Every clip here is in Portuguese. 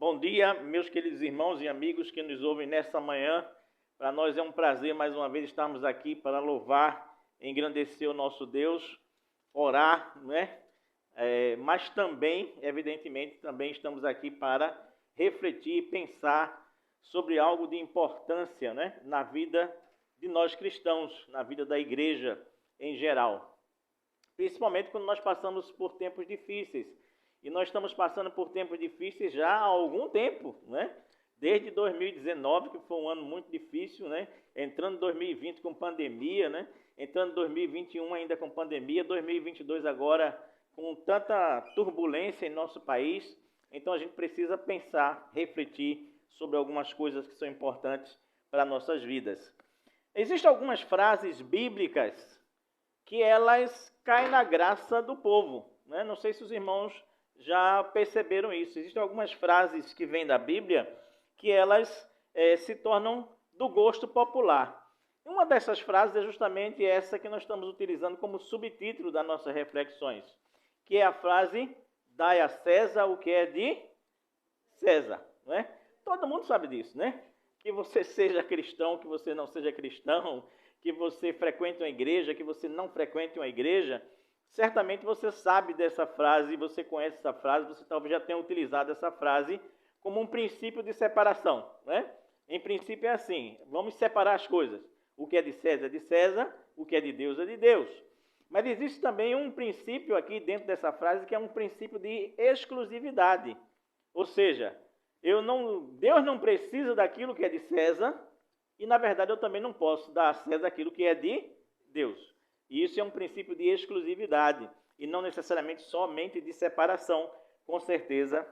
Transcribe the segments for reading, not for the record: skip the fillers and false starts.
Bom dia, meus queridos irmãos e amigos que nos ouvem nesta manhã. Para nós é um prazer mais uma vez estarmos aqui para louvar, engrandecer o nosso Deus, orar, né? Mas também, evidentemente, também estamos aqui para refletir e pensar sobre algo de importância, né? Na vida de nós cristãos, na vida da igreja em geral. Principalmente quando nós passamos por tempos difíceis. E nós estamos passando por tempos difíceis já há algum tempo, né? Desde 2019, que foi um ano muito difícil, né? Entrando em 2020 com pandemia, né? Entrando em 2021 ainda com pandemia, 2022 agora com tanta turbulência em nosso país. Então a gente precisa pensar, refletir sobre algumas coisas que são importantes para nossas vidas. Existem algumas frases bíblicas que elas caem na graça do povo, né? Não sei se os irmãos já perceberam isso. Existem algumas frases que vêm da Bíblia que elas se tornam do gosto popular. Uma dessas frases é justamente essa que nós estamos utilizando como subtítulo das nossas reflexões, que é a frase: dai a César o que é de César. Né? Todo mundo sabe disso, né? Que você seja cristão, que você não seja cristão, que você frequente uma igreja, que você não frequente uma igreja, certamente você sabe dessa frase, você conhece essa frase, você talvez já tenha utilizado essa frase como um princípio de separação, né? Em princípio é assim, vamos separar as coisas. O que é de César, o que é de Deus é de Deus. Mas existe também um princípio aqui dentro dessa frase que é um princípio de exclusividade. Ou seja, Deus não precisa daquilo que é de César e, na verdade, eu também não posso dar a César aquilo que é de Deus. E isso é um princípio de exclusividade e não necessariamente somente de separação, com certeza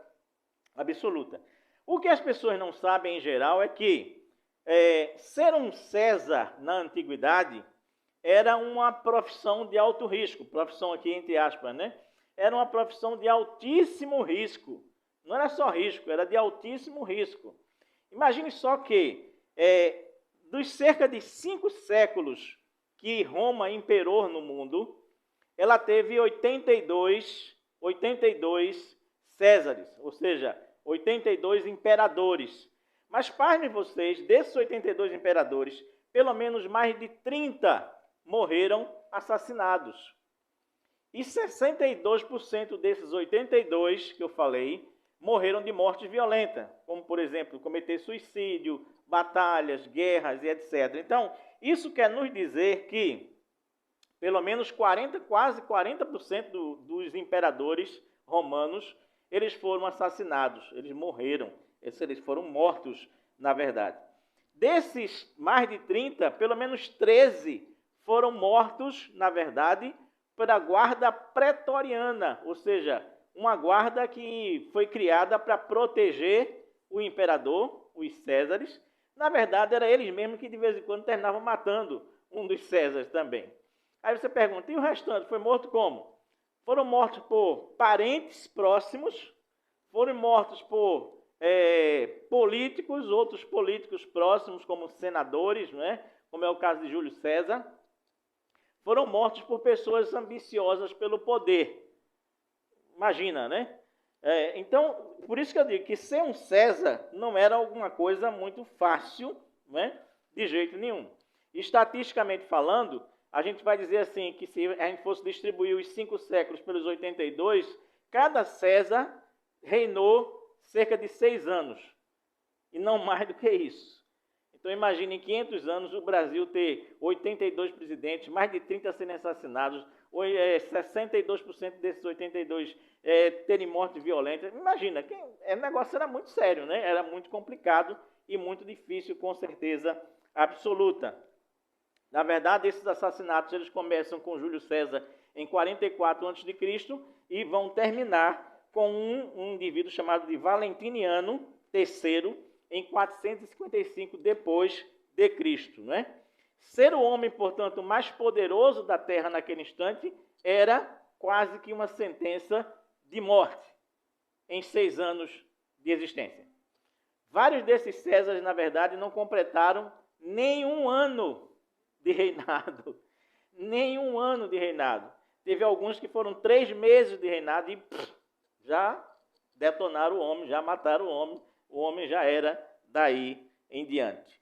absoluta. O que as pessoas não sabem em geral é que ser um César na antiguidade era uma profissão de alto risco, profissão aqui entre aspas, né? Era uma profissão de altíssimo risco. Não era só risco, era de altíssimo risco. Imagine só que dos cerca de 5 séculos que Roma imperou no mundo, ela teve 82 Césares, ou seja, 82 imperadores. Mas, pasmem vocês, desses 82 imperadores, pelo menos mais de 30 morreram assassinados. E 62% desses 82 que eu falei morreram de morte violenta, como, por exemplo, cometer suicídio, batalhas, guerras e etc. Então, isso quer nos dizer que pelo menos quase 40% dos imperadores romanos, eles foram assassinados, eles morreram, eles foram mortos, na verdade. Desses mais de 30, pelo menos 13 foram mortos, na verdade, pela guarda pretoriana, ou seja, uma guarda que foi criada para proteger o imperador, os Césares. Na verdade, era eles mesmos que de vez em quando terminavam matando um dos Césares também. Aí você pergunta, e o restante foi morto como? Foram mortos por parentes próximos, foram mortos por políticos, outros políticos próximos, como senadores, né? Como é o caso de Júlio César. Foram mortos por pessoas ambiciosas pelo poder. Imagina, né? Então, por isso que eu digo que ser um César não era alguma coisa muito fácil, né? De jeito nenhum. Estatisticamente falando, a gente vai dizer assim, que se a gente fosse distribuir os 5 séculos pelos 82, cada César reinou cerca de 6 anos, e não mais do que isso. Então imagine, em 500 anos, o Brasil ter 82 presidentes, mais de 30 serem assassinados, 62% desses 82 terem morte violenta. Imagina, o negócio era muito sério, né? Era muito complicado e muito difícil, com certeza absoluta. Na verdade, esses assassinatos eles começam com Júlio César em 44 a.C. e vão terminar com um indivíduo chamado de Valentiniano III em 455 depois de Cristo, né? Ser o homem, portanto, mais poderoso da terra naquele instante era quase que uma sentença de morte em 6 anos de existência. Vários desses Césares, na verdade, não completaram nenhum ano de reinado. Nenhum ano de reinado. Teve alguns que foram 3 meses de reinado e já detonaram o homem, já mataram o homem já era daí em diante.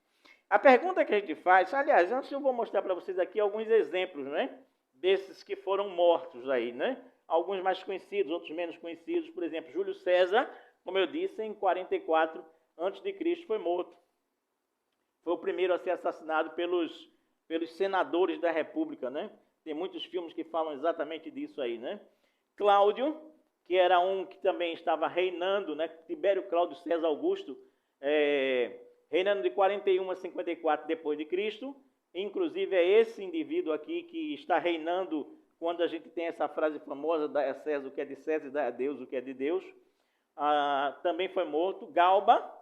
A pergunta que a gente faz, aliás, antes eu vou mostrar para vocês aqui alguns exemplos, né, desses que foram mortos aí, né? Alguns mais conhecidos, outros menos conhecidos. Por exemplo, Júlio César, como eu disse, em 44 a.C. foi morto. Foi o primeiro a ser assassinado pelos senadores da República, né? Tem muitos filmes que falam exatamente disso aí, né? Cláudio, que era um que também estava reinando, né? Tibério Cláudio César Augusto, reinando de 41 a 54 depois de Cristo. Inclusive é esse indivíduo aqui que está reinando quando a gente tem essa frase famosa, dá a César o que é de César e dá a Deus o que é de Deus. Também foi morto. Galba,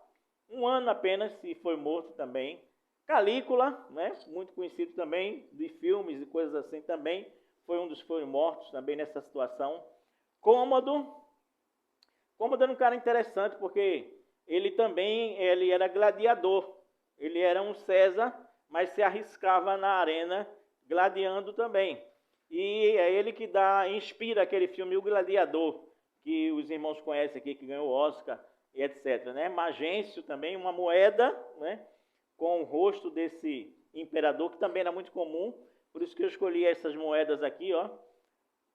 um ano apenas, e foi morto também. Calígula, né, muito conhecido também, de filmes e coisas assim também, foi um dos que foram mortos também nessa situação. Cômodo era um cara interessante, porque ele era gladiador. Ele era um César, mas se arriscava na arena gladiando também. E é ele que inspira aquele filme O Gladiador, que os irmãos conhecem aqui, que ganhou o Oscar e etc. Né? Magêncio também, uma moeda, né, com o rosto desse imperador, que também era muito comum, por isso que eu escolhi essas moedas aqui, ó.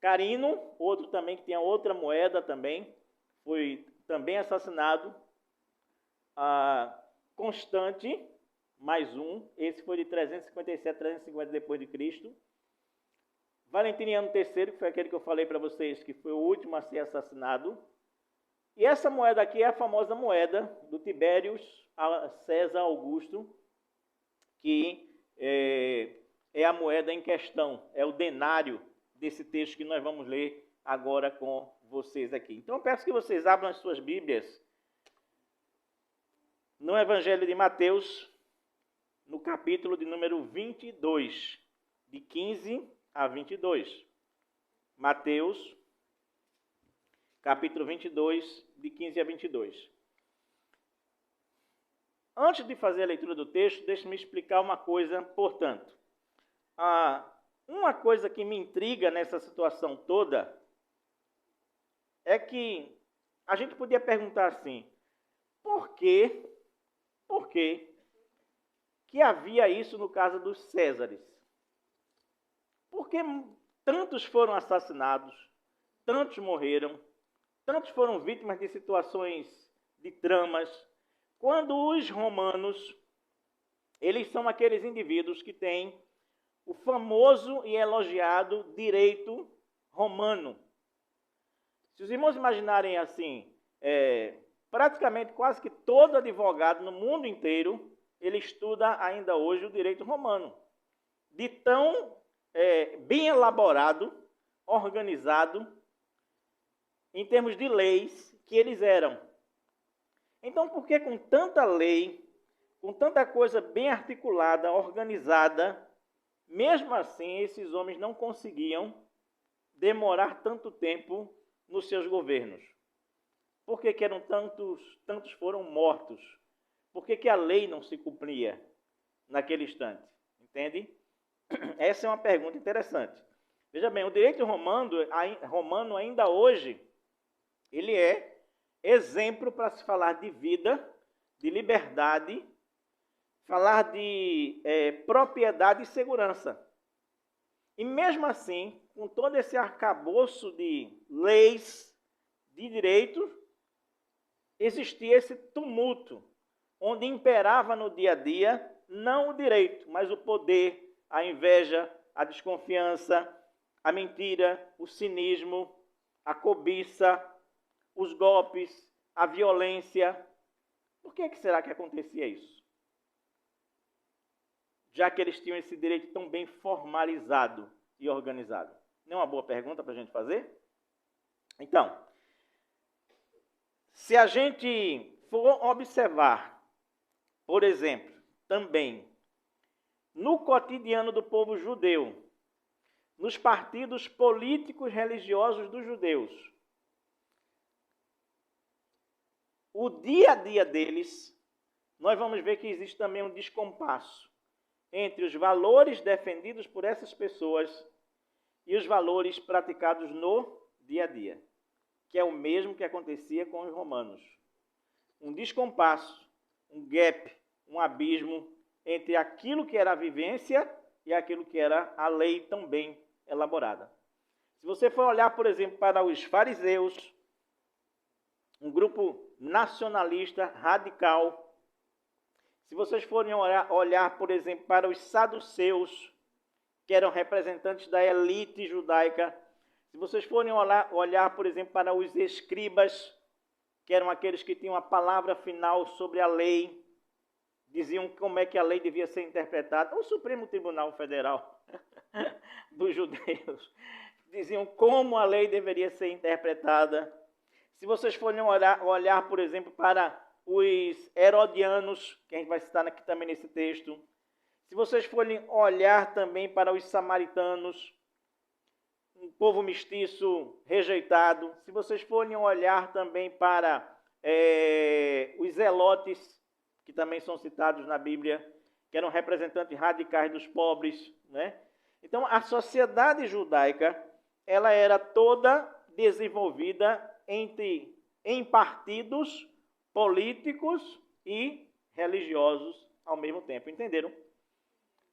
Carino, outro também que tinha outra moeda também, foi também assassinado. Constante, mais um, esse foi de 357 a 350 depois de Cristo. Valentiniano III, que foi aquele que eu falei para vocês, que foi o último a ser assassinado. E essa moeda aqui é a famosa moeda do Tibério César Augusto, que é a moeda em questão, é o denário desse texto que nós vamos ler agora com vocês aqui. Então eu peço que vocês abram as suas Bíblias no Evangelho de Mateus, no capítulo de número 22, de 15 a 22. Mateus, capítulo 22, de 15 a 22. Antes de fazer a leitura do texto, deixe-me explicar uma coisa, portanto. Uma coisa que me intriga nessa situação toda é que a gente podia perguntar assim, por que havia isso no caso dos Césares? Por que tantos foram assassinados, tantos morreram, tantos foram vítimas de situações, de tramas, quando os romanos, eles são aqueles indivíduos que têm o famoso e elogiado direito romano. Se os irmãos imaginarem assim, praticamente quase que todo advogado no mundo inteiro, ele estuda ainda hoje o direito romano. De tão bem elaborado, organizado, em termos de leis que eles eram. Então, por que com tanta lei, com tanta coisa bem articulada, organizada, mesmo assim esses homens não conseguiam demorar tanto tempo nos seus governos? Por que eram tantos foram mortos? Por que a lei não se cumpria naquele instante? Entende? Essa é uma pergunta interessante. Veja bem, o direito romano ainda hoje, ele é exemplo para se falar de vida, de liberdade, falar de propriedade e segurança. E mesmo assim, com todo esse arcabouço de leis, de direitos, existia esse tumulto, onde imperava no dia a dia não o direito, mas o poder, a inveja, a desconfiança, a mentira, o cinismo, a cobiça, os golpes, a violência. Por que será que acontecia isso? Já que eles tinham esse direito tão bem formalizado e organizado. Não é uma boa pergunta para a gente fazer? Então, se a gente for observar, por exemplo, também no cotidiano do povo judeu, nos partidos políticos religiosos dos judeus, o dia a dia deles, nós vamos ver que existe também um descompasso entre os valores defendidos por essas pessoas e os valores praticados no dia a dia. que é o mesmo que acontecia com os romanos. Um descompasso, um gap, um abismo entre aquilo que era a vivência e aquilo que era a lei tão bem elaborada. Se você for olhar, por exemplo, para os fariseus, um grupo nacionalista radical, se vocês forem olhar, por exemplo, para os saduceus, que eram representantes da elite judaica, se vocês forem olhar, por exemplo, para os escribas, que eram aqueles que tinham a palavra final sobre a lei, diziam como é que a lei devia ser interpretada, o Supremo Tribunal Federal dos judeus, diziam como a lei deveria ser interpretada. Se vocês forem olhar, por exemplo, para os herodianos, que a gente vai citar aqui também nesse texto, se vocês forem olhar também para os samaritanos, um povo mestiço rejeitado, se vocês forem olhar também para os zelotes, que também são citados na Bíblia, que eram representantes radicais dos pobres, né? Então, a sociedade judaica, ela era toda desenvolvida em partidos políticos e religiosos ao mesmo tempo, entenderam?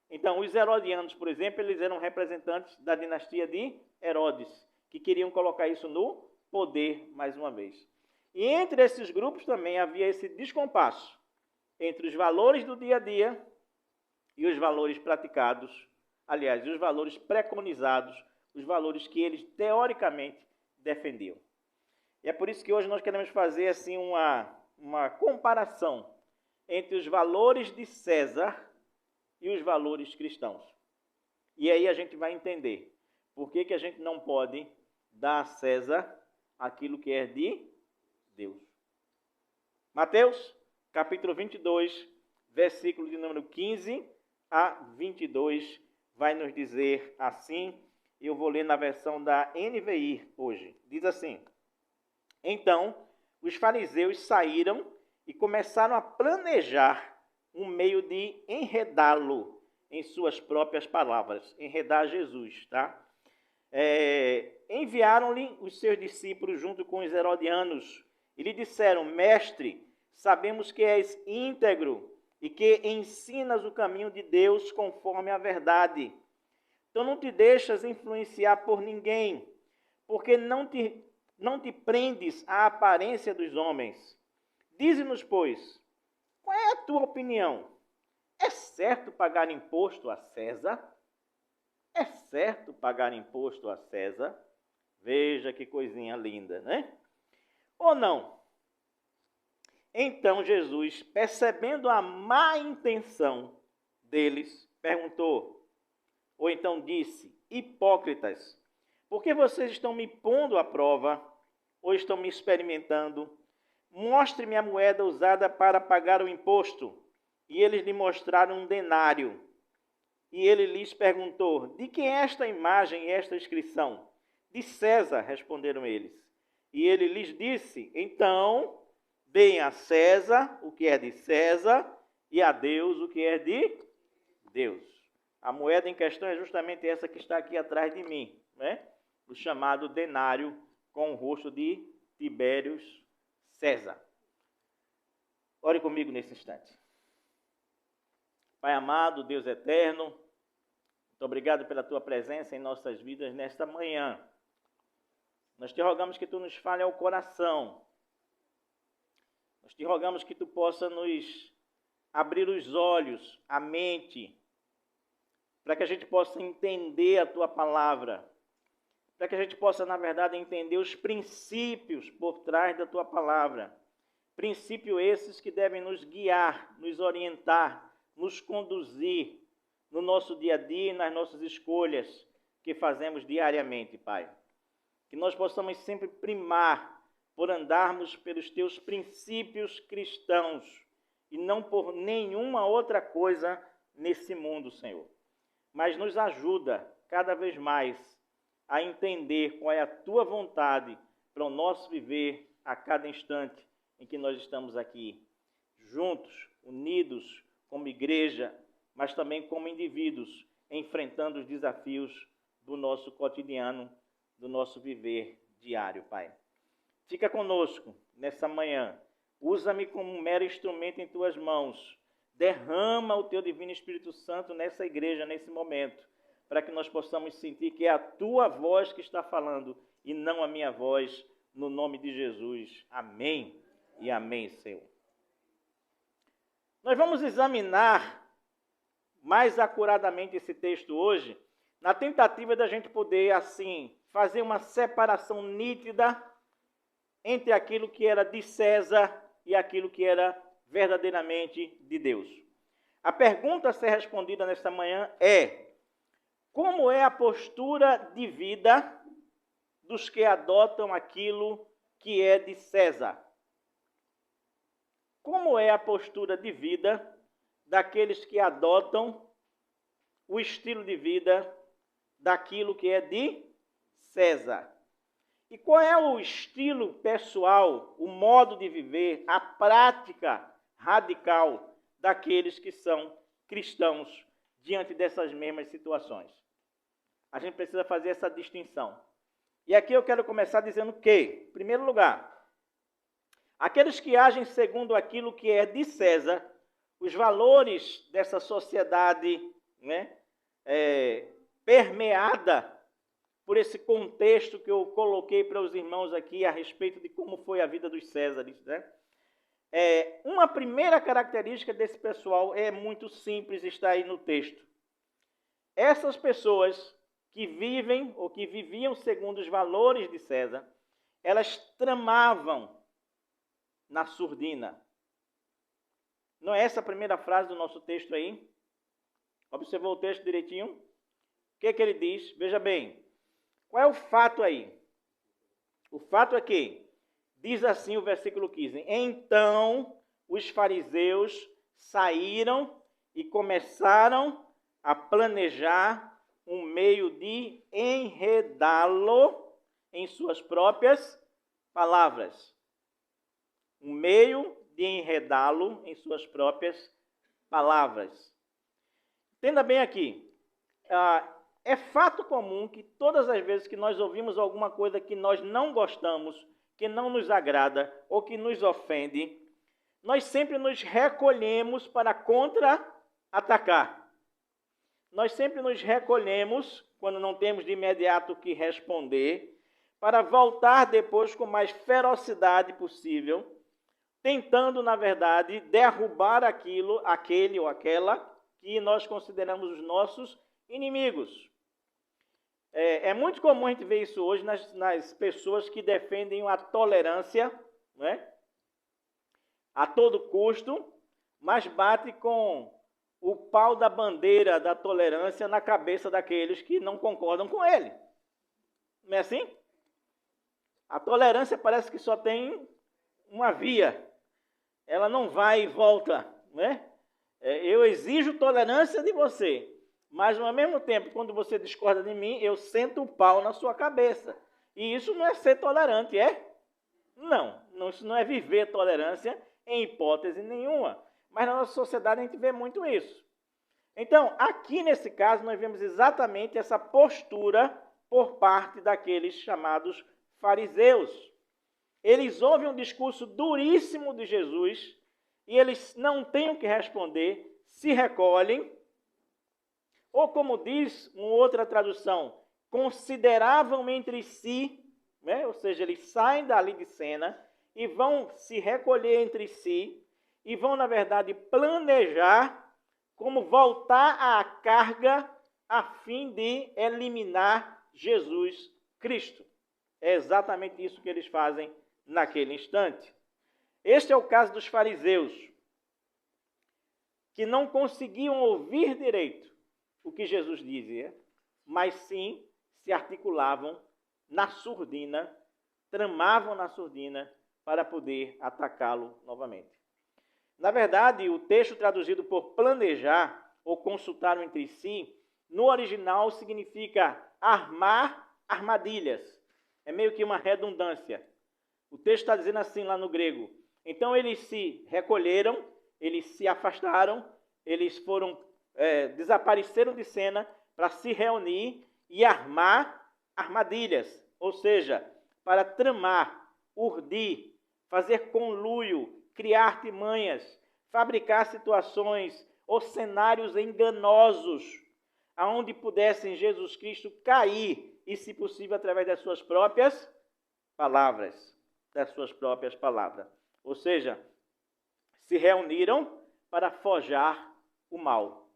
Então, os herodianos, por exemplo, eles eram representantes da dinastia de Herodes, que queriam colocar isso no poder mais uma vez. E entre esses grupos também havia esse descompasso entre os valores do dia a dia e os valores praticados, aliás, os valores preconizados, os valores que eles teoricamente defendiam. E é por isso que hoje nós queremos fazer assim uma comparação entre os valores de César e os valores cristãos. E aí a gente vai entender por que a gente não pode dar a César aquilo que é de Deus. Mateus, capítulo 22, versículo de número 15 a 22, vai nos dizer assim, eu vou ler na versão da NVI hoje. Diz assim: Então, os fariseus saíram e começaram a planejar um meio de enredá-lo em suas próprias palavras, enredar Jesus, tá? Enviaram-lhe os seus discípulos junto com os herodianos e lhe disseram: Mestre, sabemos que és íntegro e que ensinas o caminho de Deus conforme a verdade. Então não te deixas influenciar por ninguém, porque não te prendes à aparência dos homens. Dize-nos, pois, qual é a tua opinião? É certo pagar imposto a César? É certo pagar imposto a César? Veja que coisinha linda, né? Ou não? Então Jesus, percebendo a má intenção deles, perguntou, ou então disse: Hipócritas, por que vocês estão me pondo à prova, ou estão me experimentando? Mostre-me a moeda usada para pagar o imposto. E eles lhe mostraram um denário. E ele lhes perguntou: De quem é esta imagem e esta inscrição? De César, responderam eles. E ele lhes disse: Então, deem a César o que é de César e a Deus o que é de Deus. A moeda em questão é justamente essa que está aqui atrás de mim, né? O chamado denário com o rosto de Tibério César. Ore comigo nesse instante. Pai amado, Deus eterno, muito obrigado pela tua presença em nossas vidas nesta manhã. Nós te rogamos que tu nos fale ao coração. Nós te rogamos que tu possa nos abrir os olhos, a mente, para que a gente possa entender a tua palavra, para que a gente possa, na verdade, entender os princípios por trás da tua palavra. Princípios esses que devem nos guiar, nos orientar, nos conduzir no nosso dia a dia e nas nossas escolhas que fazemos diariamente, Pai. Que nós possamos sempre primar por andarmos pelos teus princípios cristãos e não por nenhuma outra coisa nesse mundo, Senhor. Mas nos ajuda cada vez mais a entender qual é a tua vontade para o nosso viver a cada instante em que nós estamos aqui, juntos, unidos, como igreja, mas também como indivíduos, enfrentando os desafios do nosso cotidiano, do nosso viver diário, Pai. Fica conosco nessa manhã. Usa-me como um mero instrumento em tuas mãos. Derrama o teu divino Espírito Santo nessa igreja, nesse momento, para que nós possamos sentir que é a tua voz que está falando e não a minha voz, no nome de Jesus. Amém e amém, Senhor. Nós vamos examinar mais acuradamente esse texto hoje, na tentativa da gente poder, assim, fazer uma separação nítida entre aquilo que era de César e aquilo que era verdadeiramente de Deus. A pergunta a ser respondida nesta manhã é: como é a postura de vida dos que adotam aquilo que é de César? Como é a postura de vida daqueles que adotam o estilo de vida daquilo que é de César? E qual é o estilo pessoal, o modo de viver, a prática radical daqueles que são cristãos diante dessas mesmas situações? A gente precisa fazer essa distinção. E aqui eu quero começar dizendo que, em primeiro lugar, aqueles que agem segundo aquilo que é de César, os valores dessa sociedade, permeada por esse contexto que eu coloquei para os irmãos aqui a respeito de como foi a vida dos Césares, uma primeira característica desse pessoal é muito simples, está aí no texto. Essas pessoas que vivem ou que viviam segundo os valores de César, elas tramavam na surdina. Não é essa a primeira frase do nosso texto aí? Observou o texto direitinho? O que ele diz? Veja bem, qual é o fato aí? O fato é que, diz assim o versículo 15, então os fariseus saíram e começaram a planejar um meio de enredá-lo em suas próprias palavras. Um meio de enredá-lo em suas próprias palavras. Entenda bem aqui. É fato comum que todas as vezes que nós ouvimos alguma coisa que nós não gostamos, que não nos agrada ou que nos ofende, nós sempre nos recolhemos para contra-atacar. Nós sempre nos recolhemos, quando não temos de imediato o que responder, para voltar depois com mais ferocidade possível, tentando, na verdade, derrubar aquele ou aquela que nós consideramos os nossos inimigos. É muito comum a gente ver isso hoje nas pessoas que defendem a tolerância, a todo custo, mas bate com o pau da bandeira da tolerância na cabeça daqueles que não concordam com ele. Não é assim? A tolerância parece que só tem uma via. Ela não vai e volta, eu exijo tolerância de você, mas ao mesmo tempo, quando você discorda de mim, eu sento o pau na sua cabeça. E isso não é ser tolerante, é? Não, isso não é viver tolerância em hipótese nenhuma. Mas na nossa sociedade a gente vê muito isso. Então, aqui nesse caso, nós vemos exatamente essa postura por parte daqueles chamados fariseus. Eles ouvem um discurso duríssimo de Jesus e eles não têm o que responder, se recolhem, ou como diz uma outra tradução, consideravam entre si, ou seja, eles saem dali de cena e vão se recolher entre si e vão, na verdade, planejar como voltar à carga a fim de eliminar Jesus Cristo. É exatamente isso que eles fazem naquele instante. Este é o caso dos fariseus, que não conseguiam ouvir direito o que Jesus dizia, mas sim se articulavam na surdina, tramavam na surdina para poder atacá-lo novamente. Na verdade, o texto traduzido por planejar ou consultar entre si, no original significa armar armadilhas. É meio que uma redundância. O texto está dizendo assim lá no grego. Então eles se recolheram, eles se afastaram, eles desapareceram de cena para se reunir e armar armadilhas. Ou seja, para tramar, urdir, fazer conluio, criar artimanhas, fabricar situações ou cenários enganosos, aonde pudessem Jesus Cristo cair, e se possível através das suas próprias palavras, Ou seja, se reuniram para forjar o mal.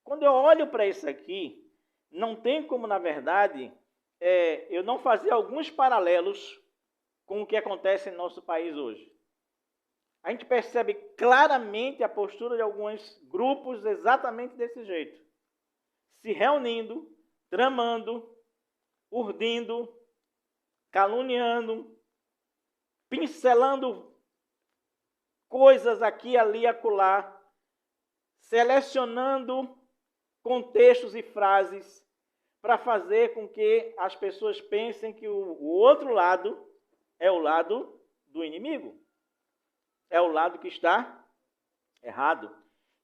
Quando eu olho para isso aqui, não tem como, na verdade, eu não fazer alguns paralelos com o que acontece em nosso país hoje. A gente percebe claramente a postura de alguns grupos exatamente desse jeito. Se reunindo, tramando, urdindo, caluniando, pincelando coisas aqui, ali, acolá, selecionando contextos e frases para fazer com que as pessoas pensem que o outro lado é o lado do inimigo. É o lado que está errado.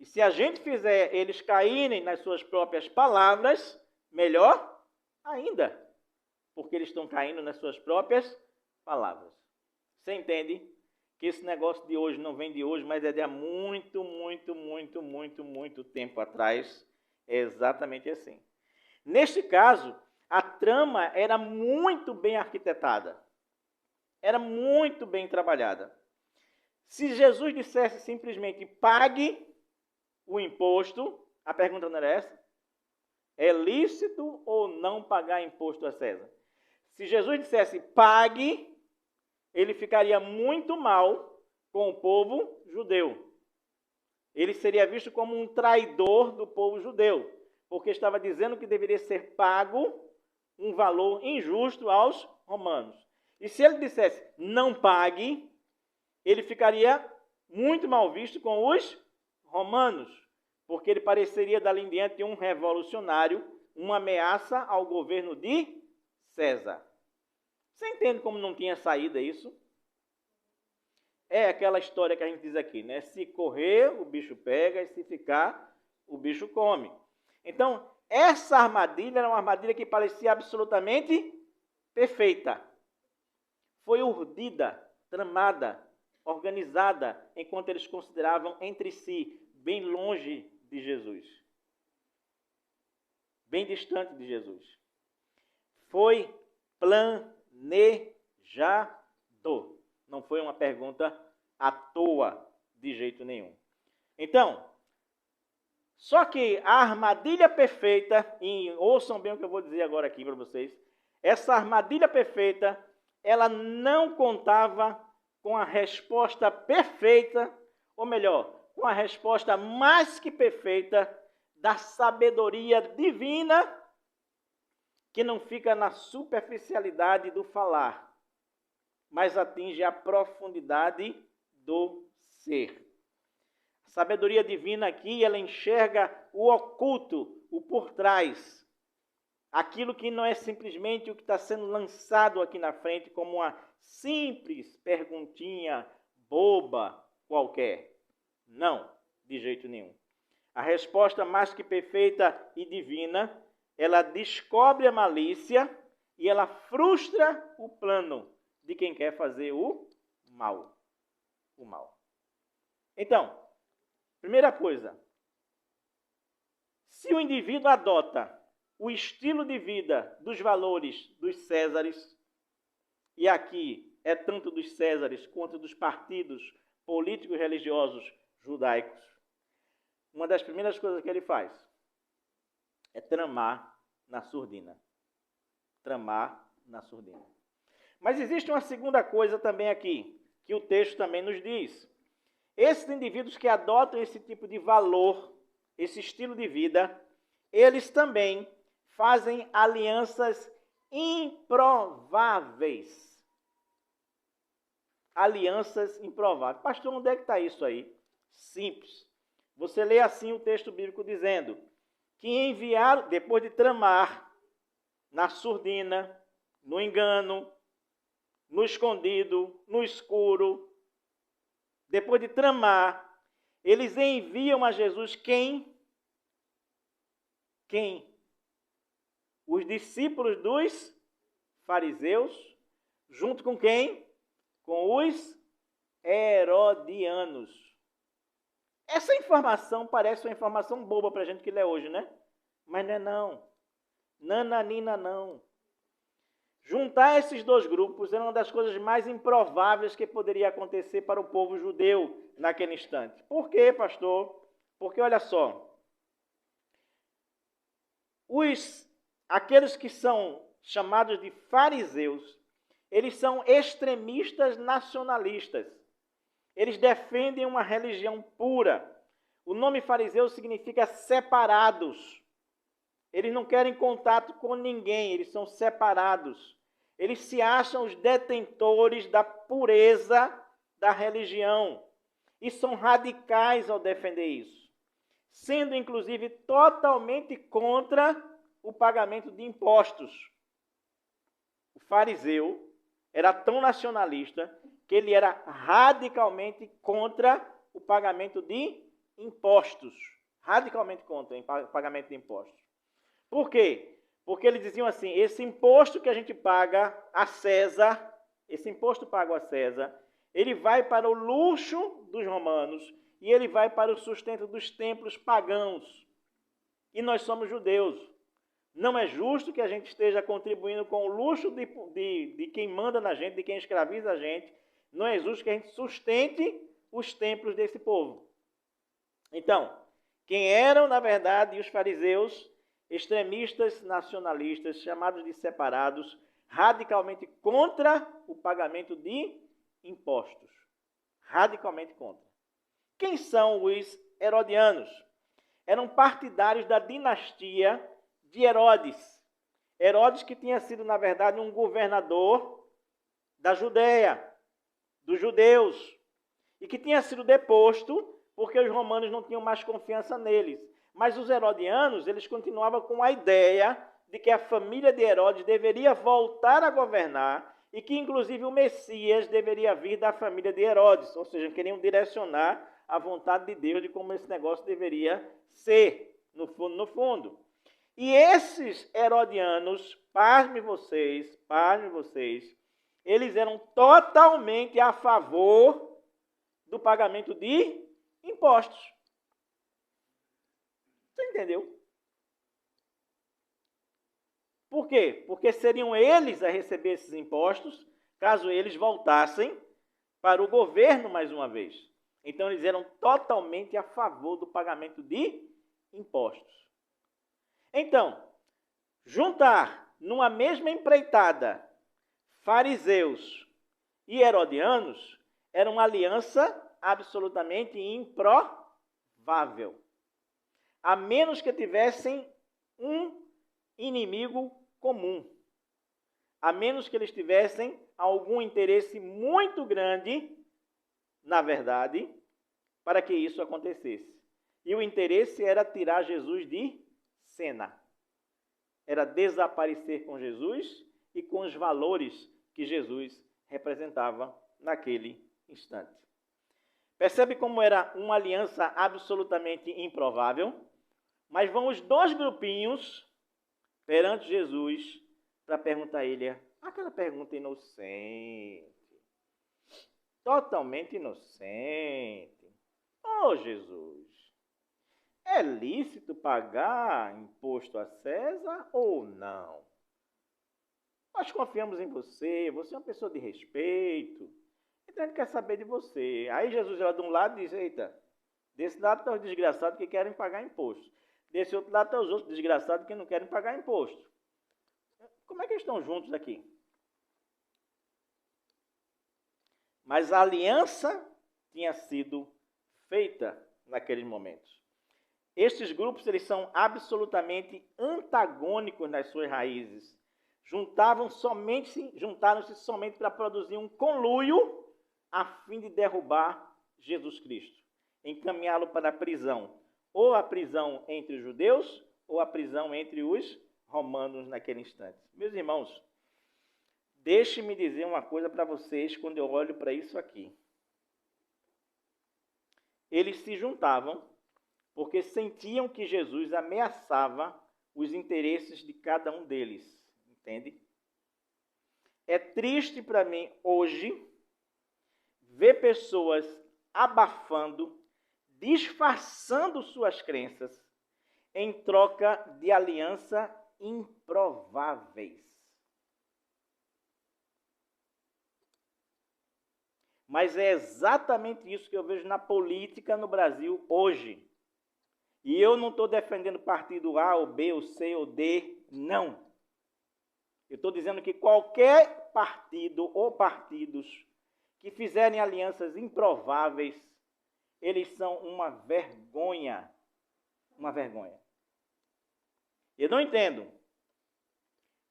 E se a gente fizer eles caírem nas suas próprias palavras, melhor ainda, porque eles estão caindo nas suas próprias palavras. Você entende que esse negócio de hoje não vem de hoje, mas é de há muito tempo atrás. É exatamente assim. Neste caso, a trama era muito bem arquitetada. Era muito bem trabalhada. Se Jesus dissesse simplesmente pague o imposto, a pergunta não era essa? É lícito ou não pagar imposto a César? Se Jesus dissesse pague, ele ficaria muito mal com o povo judeu. Ele seria visto como um traidor do povo judeu, porque estava dizendo que deveria ser pago um valor injusto aos romanos. E se ele dissesse não pague, ele ficaria muito mal visto com os romanos, porque ele pareceria dali em diante um revolucionário, uma ameaça ao governo de César. Você entende como não tinha saída isso? É aquela história que a gente diz aqui, né? Se correr, o bicho pega, e se ficar, o bicho come. Então, essa armadilha era uma armadilha que parecia absolutamente perfeita. Foi urdida, tramada, organizada, enquanto eles consideravam entre si, bem longe de Jesus. Bem distante de Jesus. Foi planejado. Não foi uma pergunta à toa, de jeito nenhum. Então, só que a armadilha perfeita, e ouçam bem o que eu vou dizer agora aqui para vocês, essa armadilha perfeita, ela não contava com a resposta perfeita, ou melhor, com a resposta mais que perfeita da sabedoria divina, que não fica na superficialidade do falar, mas atinge a profundidade do ser. A sabedoria divina aqui, ela enxerga o oculto, o por trás. Aquilo que não é simplesmente o que está sendo lançado aqui na frente como uma simples perguntinha boba qualquer. Não, de jeito nenhum. A resposta mais que perfeita e divina, ela descobre a malícia e ela frustra o plano de quem quer fazer o mal. O mal. Então, primeira coisa, se o indivíduo adota o estilo de vida dos valores dos Césares, e aqui é tanto dos Césares quanto dos partidos políticos e religiosos judaicos, uma das primeiras coisas que ele faz é tramar na surdina. Tramar na surdina. Mas existe uma segunda coisa também aqui, que o texto também nos diz. Esses indivíduos que adotam esse tipo de valor, esse estilo de vida, eles também fazem alianças improváveis. Alianças improváveis. Pastor, onde é que está isso aí? Simples. Você lê assim o texto bíblico dizendo que enviaram, depois de tramar na surdina, no engano, no escondido, no escuro, depois de tramar, eles enviam a Jesus quem? Quem? Os discípulos dos fariseus, junto com quem? Com os herodianos. Essa informação parece uma informação boba para a gente que lê hoje, né? Mas não é não. Nananina não. Juntar esses dois grupos era uma das coisas mais improváveis que poderia acontecer para o povo judeu naquele instante. Por quê, pastor? Porque olha só, aqueles que são chamados de fariseus, eles são extremistas nacionalistas. Eles defendem uma religião pura. O nome fariseu significa separados. Eles não querem contato com ninguém, eles são separados. Eles se acham os detentores da pureza da religião. E são radicais ao defender isso. Sendo, inclusive, totalmente contra o pagamento de impostos. O fariseu era tão nacionalista que ele era radicalmente contra o pagamento de impostos. Radicalmente contra o pagamento de impostos. Por quê? Porque eles diziam assim, esse imposto que a gente paga a César, esse imposto pago a César, ele vai para o luxo dos romanos e ele vai para o sustento dos templos pagãos. E nós somos judeus. Não é justo que a gente esteja contribuindo com o luxo de quem manda na gente, de quem escraviza a gente. Não é justo que a gente sustente os templos desse povo. Então, quem eram, na verdade, os fariseus, extremistas nacionalistas, chamados de separados, radicalmente contra o pagamento de impostos. Radicalmente contra. Quem são os herodianos? Eram partidários da dinastia de Herodes. Herodes que tinha sido, na verdade, um governador da Judéia, dos judeus, e que tinha sido deposto porque os romanos não tinham mais confiança neles. Mas os herodianos, eles continuavam com a ideia de que a família de Herodes deveria voltar a governar e que, inclusive, o Messias deveria vir da família de Herodes. Ou seja, queriam direcionar a vontade de Deus de como esse negócio deveria ser, no fundo. E esses herodianos, pasmem vocês, eles eram totalmente a favor do pagamento de impostos. Você entendeu? Por quê? Porque seriam eles a receber esses impostos, caso eles voltassem para o governo mais uma vez. Então, eles eram totalmente a favor do pagamento de impostos. Então, juntar numa mesma empreitada fariseus e herodianos era uma aliança absolutamente improvável. A menos que tivessem um inimigo comum. A menos que eles tivessem algum interesse muito grande, na verdade, para que isso acontecesse. E o interesse era tirar Jesus de cena. Era desaparecer com Jesus e com os valores que Jesus representava naquele instante. Percebe como era uma aliança absolutamente improvável? Mas vão os dois grupinhos perante Jesus para perguntar a ele aquela pergunta inocente. Totalmente inocente. Oh, Jesus, é lícito pagar imposto a César ou não? Nós confiamos em você, você é uma pessoa de respeito, então ele quer saber de você. Aí Jesus olha de um lado e diz, eita, desse lado estão os desgraçados que querem pagar imposto. Desse outro lado estão os outros desgraçados que não querem pagar imposto. Como é que eles estão juntos aqui? Mas a aliança tinha sido feita naqueles momentos. Estes grupos eles são absolutamente antagônicos nas suas raízes. Juntaram-se somente para produzir um conluio a fim de derrubar Jesus Cristo, encaminhá-lo para a prisão, ou a prisão entre os judeus, ou a prisão entre os romanos naquele instante. Meus irmãos, deixe-me dizer uma coisa para vocês quando eu olho para isso aqui. Eles se juntavam porque sentiam que Jesus ameaçava os interesses de cada um deles. Entende? É triste para mim hoje ver pessoas abafando, disfarçando suas crenças em troca de aliança improváveis. Mas é exatamente isso que eu vejo na política no Brasil hoje. E eu não estou defendendo partido A, ou B, ou C, ou D, não. Eu estou dizendo que qualquer partido ou partidos que fizerem alianças improváveis, eles são uma vergonha. Uma vergonha. Eu não entendo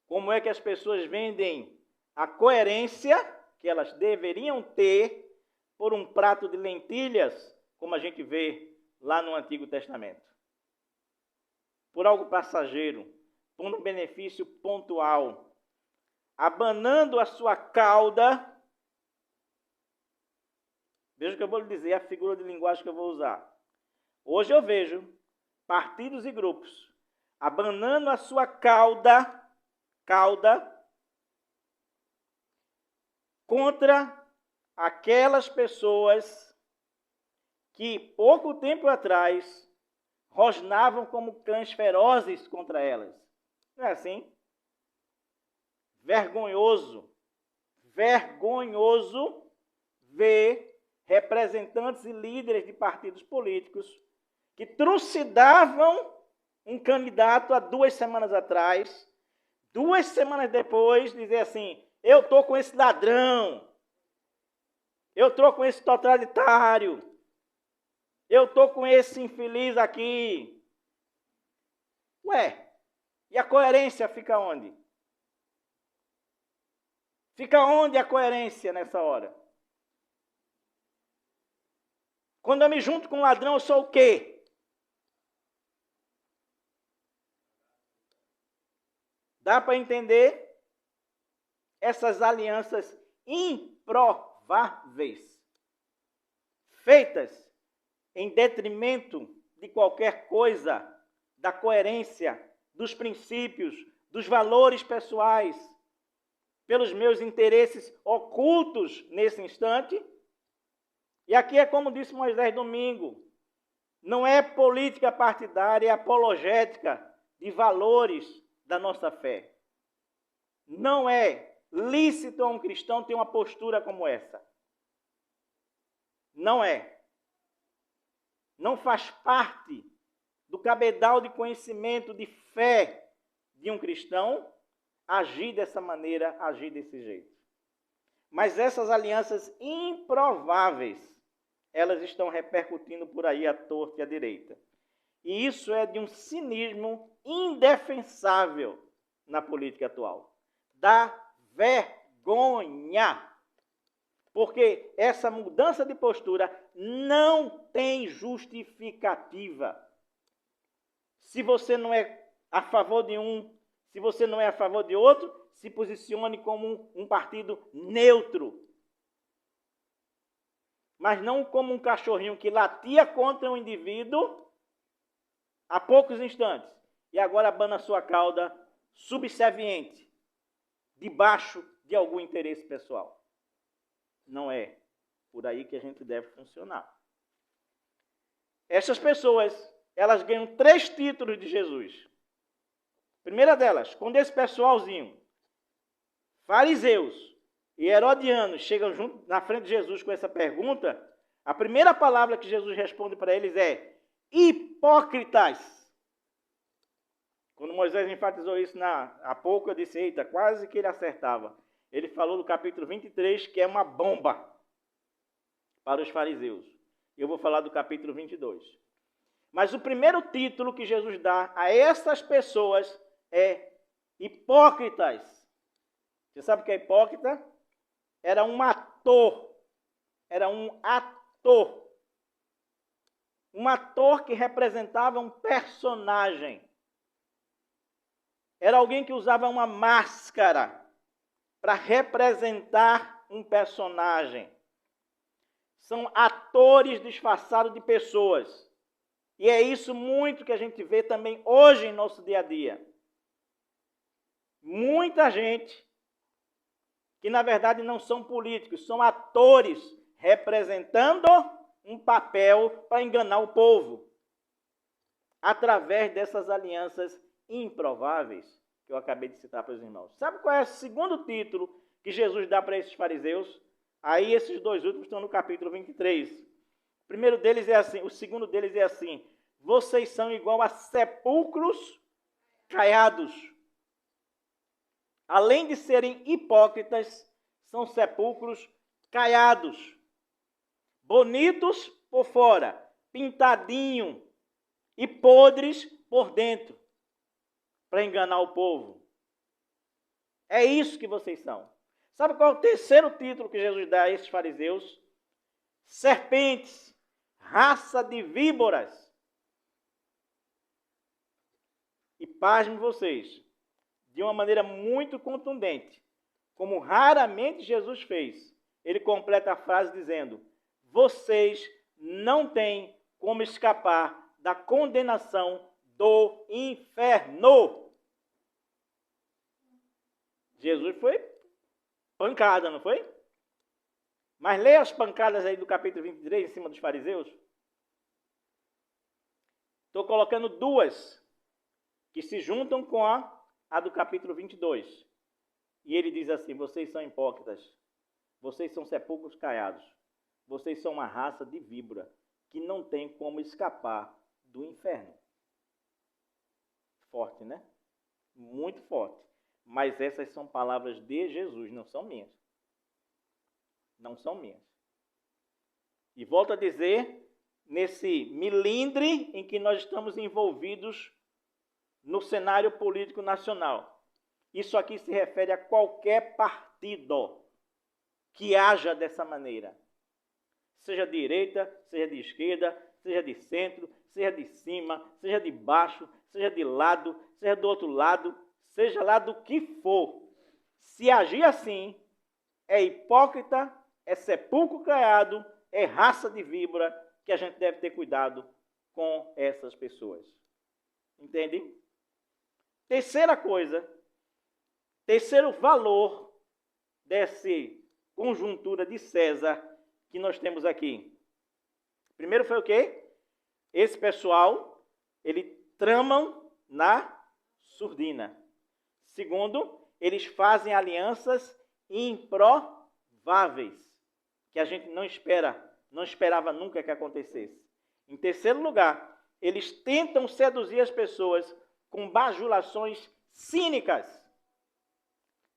como é que as pessoas vendem a coerência que elas deveriam ter por um prato de lentilhas, como a gente vê lá no Antigo Testamento. Por algo passageiro, por um benefício pontual, abanando a sua cauda. Veja o que eu vou lhe dizer, a figura de linguagem que eu vou usar. Hoje eu vejo partidos e grupos abanando a sua cauda contra aquelas pessoas que pouco tempo atrás rosnavam como cães ferozes contra elas. Não é assim? Vergonhoso ver representantes e líderes de partidos políticos que trucidavam um candidato há 2 semanas atrás, 2 semanas depois dizer assim: eu estou com esse ladrão, eu estou com esse totalitário, eu estou com esse infeliz aqui. Ué, e a coerência fica onde? Fica onde a coerência nessa hora? Quando eu me junto com um ladrão, eu sou o quê? Dá para entender essas alianças improváveis, feitas em detrimento de qualquer coisa, da coerência, dos princípios, dos valores pessoais, pelos meus interesses ocultos nesse instante. E aqui é como disse Moisés domingo, não é política partidária, é apologética de valores da nossa fé. Não é lícito a um cristão ter uma postura como essa. Não é. Não faz parte do cabedal de conhecimento, de fé de um cristão agir dessa maneira, agir desse jeito. Mas essas alianças improváveis, elas estão repercutindo por aí à torta e à direita. E isso é de um cinismo indefensável na política atual. Dá vergonha. Porque essa mudança de postura não tem justificativa. Se você não é a favor de um, se você não é a favor de outro, se posicione como um partido neutro. Mas não como um cachorrinho que latia contra um indivíduo há poucos instantes e agora abana sua cauda subserviente, debaixo de algum interesse pessoal. Não é por aí que a gente deve funcionar. Essas pessoas, elas ganham 3 títulos de Jesus. Primeira delas, quando esse pessoalzinho, fariseus e herodianos, chegam junto na frente de Jesus com essa pergunta, a primeira palavra que Jesus responde para eles é hipócritas. Quando Moisés enfatizou isso há pouco, eu disse, eita, quase que ele acertava. Ele falou no capítulo 23 que é uma bomba para os fariseus. Eu vou falar do capítulo 22. Mas o primeiro título que Jesus dá a essas pessoas é hipócritas. Você sabe o que é hipócrita? Era um ator. Era um ator. Um ator que representava um personagem. Era alguém que usava uma máscara para representar um personagem. São atores disfarçados de pessoas. E é isso muito que a gente vê também hoje em nosso dia a dia. Muita gente que na verdade não são políticos, são atores representando um papel para enganar o povo, através dessas alianças improváveis que eu acabei de citar para os irmãos. Sabe qual é o segundo título que Jesus dá para esses fariseus? Aí esses dois últimos estão no capítulo 23. O primeiro deles é assim, o segundo deles é assim: vocês são igual a sepulcros caiados. Além de serem hipócritas, são sepulcros caiados. Bonitos por fora, pintadinho e podres por dentro, para enganar o povo. É isso que vocês são. Sabe qual é o terceiro título que Jesus dá a esses fariseus? Serpentes, raça de víboras. E pasmem vocês, de uma maneira muito contundente, como raramente Jesus fez, ele completa a frase dizendo: vocês não têm como escapar da condenação do inferno. Jesus foi pancada, não foi? Mas leia as pancadas aí do capítulo 23 em cima dos fariseus. Estou colocando duas que se juntam com a do capítulo 22. E ele diz assim: vocês são hipócritas, vocês são sepulcros caiados, vocês são uma raça de víbora que não tem como escapar do inferno. Forte, né? Muito forte. Mas essas são palavras de Jesus, não são minhas. Não são minhas. E volto a dizer, nesse milindre em que nós estamos envolvidos no cenário político nacional. Isso aqui se refere a qualquer partido que haja dessa maneira. Seja de direita, seja de esquerda, seja de centro, seja de cima, seja de baixo, seja de lado, seja do outro lado, seja lá do que for. Se agir assim, é hipócrita, é sepulcro caiado, é raça de víbora, que a gente deve ter cuidado com essas pessoas. Entende? Terceira coisa, terceiro valor dessa conjuntura de César que nós temos aqui. Primeiro foi o quê? Esse pessoal, eles tramam na surdina. Segundo, eles fazem alianças improváveis, que a gente não esperava nunca que acontecesse. Em terceiro lugar, eles tentam seduzir as pessoas com bajulações cínicas.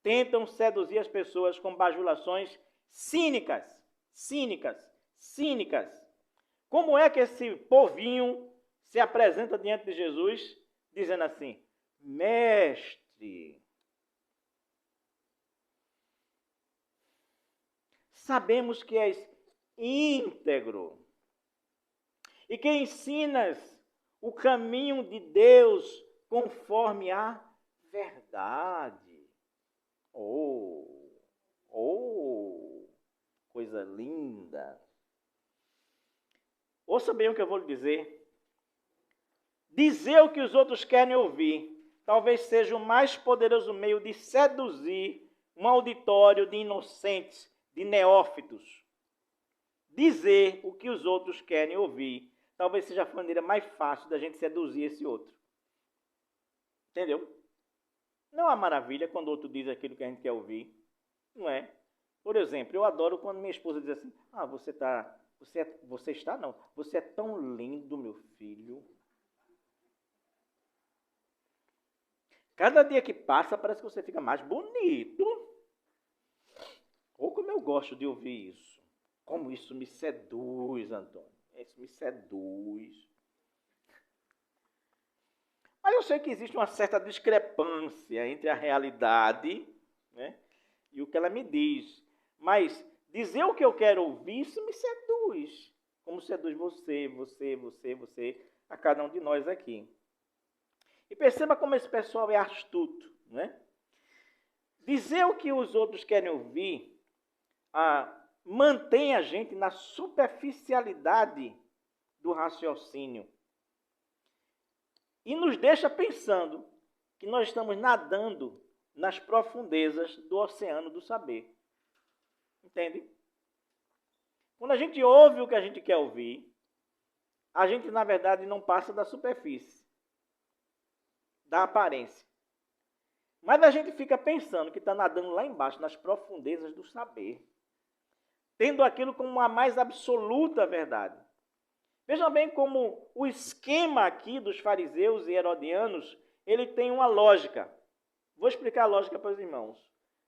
Tentam seduzir as pessoas com bajulações cínicas. Como é que esse povinho se apresenta diante de Jesus, dizendo assim: mestre, sabemos que és íntegro e que ensinas o caminho de Deus conforme a verdade. Coisa linda. Ouça bem o que eu vou lhe dizer. Dizer o que os outros querem ouvir talvez seja o mais poderoso meio de seduzir um auditório de inocentes, de neófitos. Dizer o que os outros querem ouvir talvez seja a maneira mais fácil da gente seduzir esse outro. Entendeu? Não há maravilha quando o outro diz aquilo que a gente quer ouvir. Não é? Por exemplo, eu adoro quando minha esposa diz assim: você é tão lindo, meu filho. Cada dia que passa, parece que você fica mais bonito. Ou como eu gosto de ouvir isso. Como isso me seduz, Antônio. Isso me seduz. Mas eu sei que existe uma certa discrepância entre a realidade, né, e o que ela me diz. Mas dizer o que eu quero ouvir, isso me seduz. Como seduz você, a cada um de nós aqui. E perceba como esse pessoal é astuto, né? Dizer o que os outros querem ouvir mantém a gente na superficialidade do raciocínio. E nos deixa pensando que nós estamos nadando nas profundezas do oceano do saber. Entende? Quando a gente ouve o que a gente quer ouvir, a gente, na verdade, não passa da superfície, da aparência. Mas a gente fica pensando que está nadando lá embaixo, nas profundezas do saber, tendo aquilo como a mais absoluta verdade. Veja bem como o esquema aqui dos fariseus e herodianos, ele tem uma lógica. Vou explicar a lógica para os irmãos.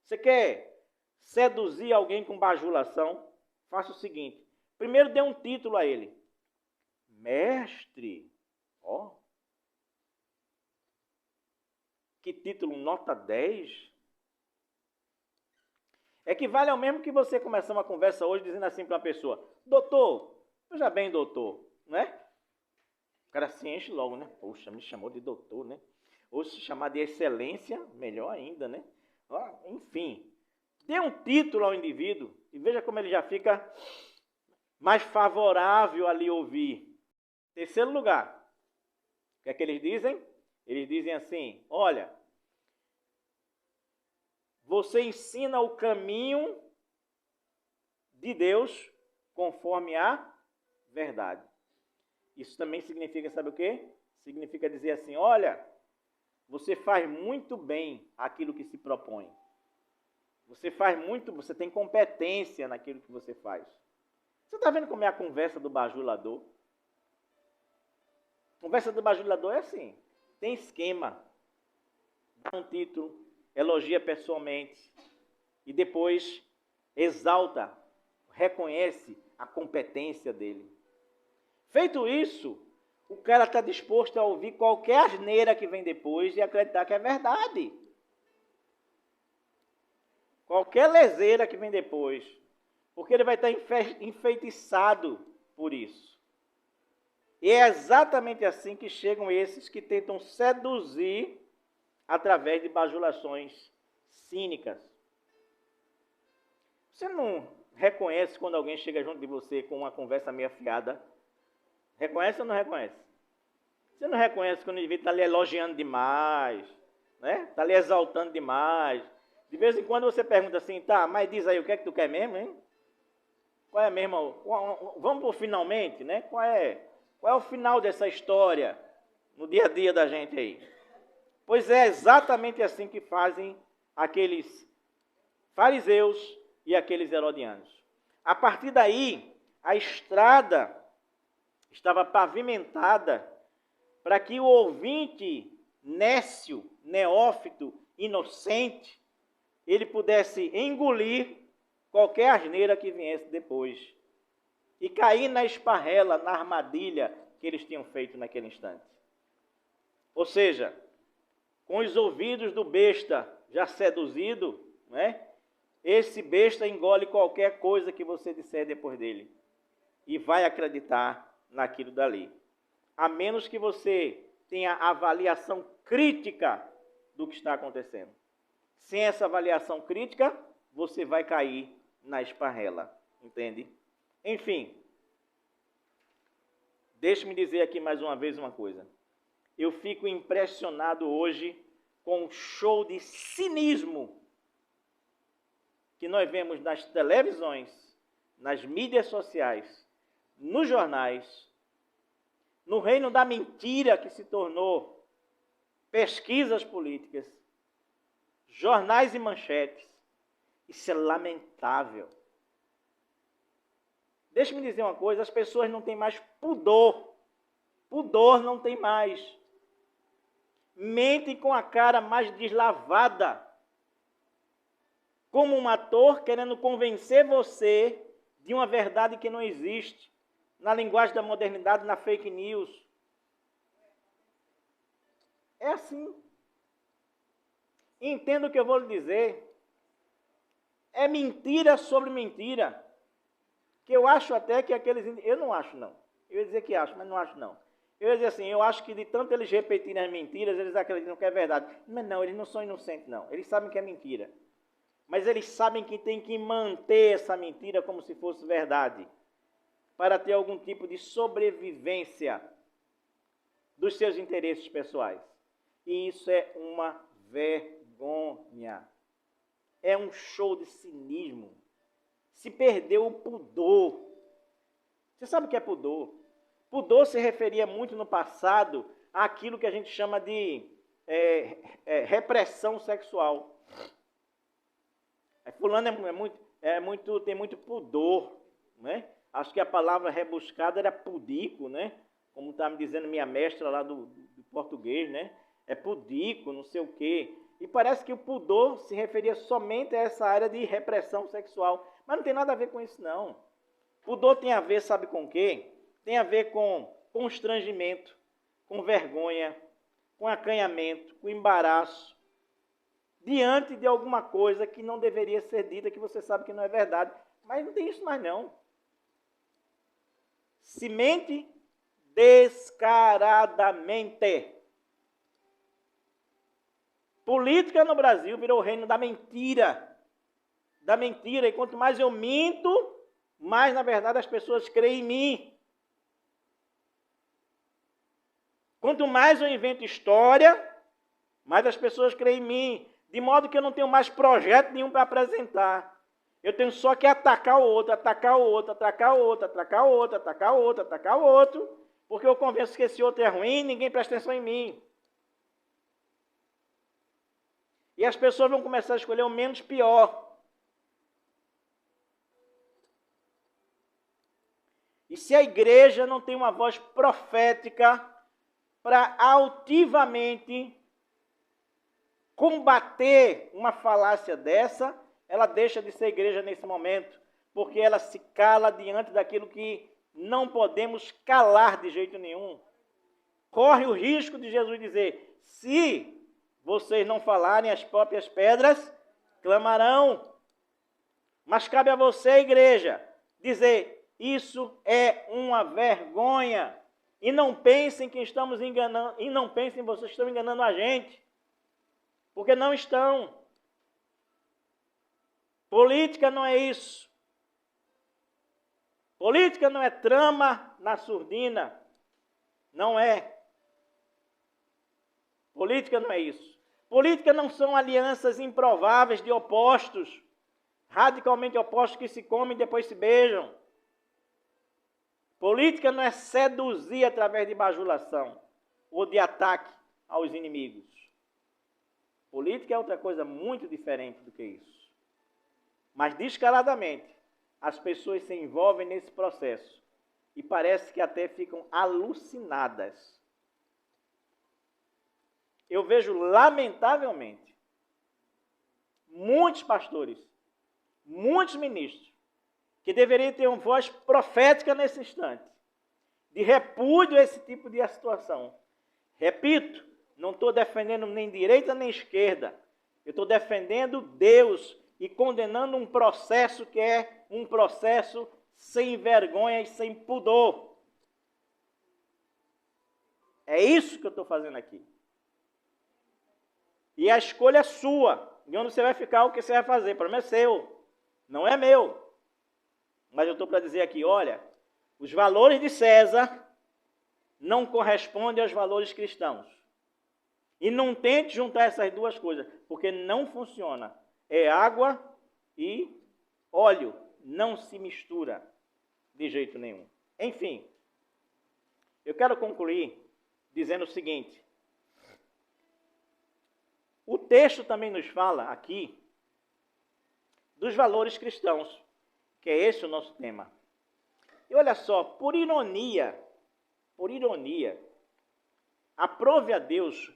Você quer seduzir alguém com bajulação? Faça o seguinte. Primeiro dê um título a ele. Mestre. Ó. Que título? Nota 10? Equivale ao mesmo que você começar uma conversa hoje dizendo assim para uma pessoa. Doutor, veja bem, doutor, né? O cara se enche logo, né? Poxa, me chamou de doutor, né? Ou se chamar de excelência, melhor ainda, né? Enfim, dê um título ao indivíduo e veja como ele já fica mais favorável a lhe ouvir. Terceiro lugar, o que é que eles dizem? Eles dizem assim, olha, você ensina o caminho de Deus conforme a verdade. Isso também significa, sabe o quê? Significa dizer assim, olha, você faz muito bem aquilo que se propõe. Você faz muito, você tem competência naquilo que você faz. Você está vendo como é a conversa do bajulador? A conversa do bajulador é assim, tem esquema, dá um título, elogia pessoalmente e depois exalta, reconhece a competência dele. Feito isso, o cara está disposto a ouvir qualquer asneira que vem depois e acreditar que é verdade. Qualquer leseira que vem depois. Porque ele vai estar enfeitiçado por isso. E é exatamente assim que chegam esses que tentam seduzir através de bajulações cínicas. Você não reconhece quando alguém chega junto de você com uma conversa meio afiada? Reconhece ou não reconhece? Você não reconhece quando o indivíduo está lhe elogiando demais, né? Está lhe exaltando demais. De vez em quando você pergunta assim, tá, mas diz aí, o que é que tu quer mesmo, hein? Qual é mesmo? Vamos para o finalmente, né? Qual é o final dessa história no dia a dia da gente aí? Pois é exatamente assim que fazem aqueles fariseus e aqueles herodianos. A partir daí, a estrada estava pavimentada para que o ouvinte nécio, neófito, inocente, ele pudesse engolir qualquer asneira que viesse depois e cair na esparrela, na armadilha que eles tinham feito naquele instante. Ou seja, com os ouvidos do besta já seduzido, né? Esse besta engole qualquer coisa que você disser depois dele e vai acreditar naquilo dali. A menos que você tenha avaliação crítica do que está acontecendo. Sem essa avaliação crítica, você vai cair na esparrela, entende? Enfim, deixe-me dizer aqui mais uma vez uma coisa. Eu fico impressionado hoje com o show de cinismo que nós vemos nas televisões, nas mídias sociais, nos jornais, no reino da mentira que se tornou pesquisas políticas, jornais e manchetes. Isso é lamentável. Deixe-me dizer uma coisa, as pessoas não têm mais pudor. Pudor não tem mais. Mentem com a cara mais deslavada. Como um ator querendo convencer você de uma verdade que não existe. Na linguagem da modernidade, na fake news. É assim. Entenda o que eu vou lhe dizer. É mentira sobre mentira. Que eu acho até que aqueles... Eu não acho, não. Eu ia dizer que acho, mas não acho, não. Eu ia dizer assim, eu acho que de tanto eles repetirem as mentiras, eles acreditam que é verdade. Mas não, eles não são inocentes, não. Eles sabem que é mentira. Mas eles sabem que tem que manter essa mentira como se fosse verdade. Para ter algum tipo de sobrevivência dos seus interesses pessoais. E isso é uma vergonha. É um show de cinismo. Se perdeu o pudor. Você sabe o que é pudor? Pudor se referia muito no passado àquilo que a gente chama de repressão sexual. Fulano tem muito pudor, né? Acho que a palavra rebuscada era pudico, né? Como está me dizendo minha mestra lá do português, né? É pudico, não sei o quê. E parece que o pudor se referia somente a essa área de repressão sexual. Mas não tem nada a ver com isso, não. Pudor tem a ver, sabe com o quê? Tem a ver com constrangimento, com vergonha, com acanhamento, com embaraço, diante de alguma coisa que não deveria ser dita, que você sabe que não é verdade. Mas não tem isso mais, não. Se mente descaradamente. Política no Brasil virou o reino da mentira. Da mentira. E quanto mais eu minto, mais, na verdade, as pessoas creem em mim. Quanto mais eu invento história, mais as pessoas creem em mim. De modo que eu não tenho mais projeto nenhum para apresentar. Eu tenho só que atacar o outro, atacar o outro, atacar o outro, atacar o outro, atacar o outro, atacar o outro, porque eu convenço que esse outro é ruim, ninguém presta atenção em mim. E as pessoas vão começar a escolher o menos pior. E se a igreja não tem uma voz profética para altivamente combater uma falácia dessa, ela deixa de ser igreja nesse momento, porque ela se cala diante daquilo que não podemos calar de jeito nenhum. Corre o risco de Jesus dizer: se vocês não falarem, as próprias pedras clamarão. Mas cabe a você, igreja, dizer: isso é uma vergonha. E não pensem que estamos enganando, e não pensem que vocês estão enganando a gente, porque não estão. Política não é isso. Política não é trama na surdina. Não é. Política não é isso. Política não são alianças improváveis de opostos, radicalmente opostos que se comem e depois se beijam. Política não é seduzir através de bajulação ou de ataque aos inimigos. Política é outra coisa muito diferente do que isso. Mas descaradamente, as pessoas se envolvem nesse processo e parece que até ficam alucinadas. Eu vejo, lamentavelmente, muitos pastores, muitos ministros, que deveriam ter uma voz profética nesse instante, de repúdio a esse tipo de situação. Repito, não estou defendendo nem direita nem esquerda, eu estou defendendo Deus e condenando um processo que é um processo sem vergonha e sem pudor. É isso que eu estou fazendo aqui. E a escolha é sua. De onde você vai ficar, o que você vai fazer. O problema é seu. Não é meu. Mas eu estou para dizer aqui, olha, os valores de César não correspondem aos valores cristãos. E não tente juntar essas duas coisas, porque não funciona. É água e óleo. Não se mistura de jeito nenhum. Enfim, eu quero concluir dizendo o seguinte. O texto também nos fala aqui dos valores cristãos, que é esse o nosso tema. E olha só, por ironia, aprove a Deus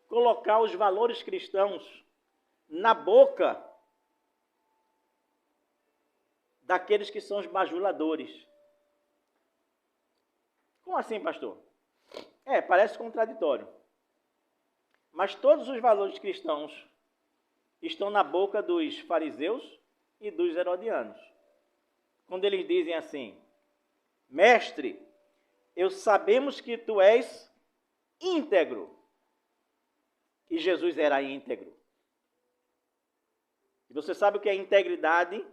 colocar os valores cristãos na boca daqueles que são os bajuladores. Como assim, pastor? Parece contraditório. Mas todos os valores cristãos estão na boca dos fariseus e dos herodianos. Quando eles dizem assim: mestre, eu sabemos que tu és íntegro. E Jesus era íntegro. E você sabe o que é integridade?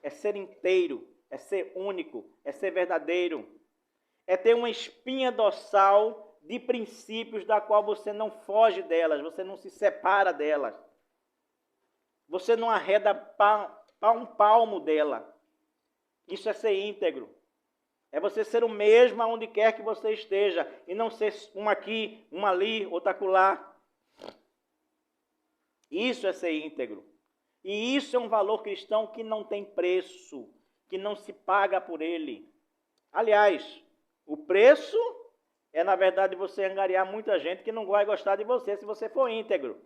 É ser inteiro, é ser único, é ser verdadeiro. É ter uma espinha dorsal de princípios da qual você não foge delas, você não se separa delas. Você não arreda um palmo dela. Isso é ser íntegro. É você ser o mesmo aonde quer que você esteja. E não ser um aqui, um ali, outro acolá. Isso é ser íntegro. E isso é um valor cristão que não tem preço, que não se paga por ele. Aliás, o preço é, na verdade, você angariar muita gente que não vai gostar de você se você for íntegro.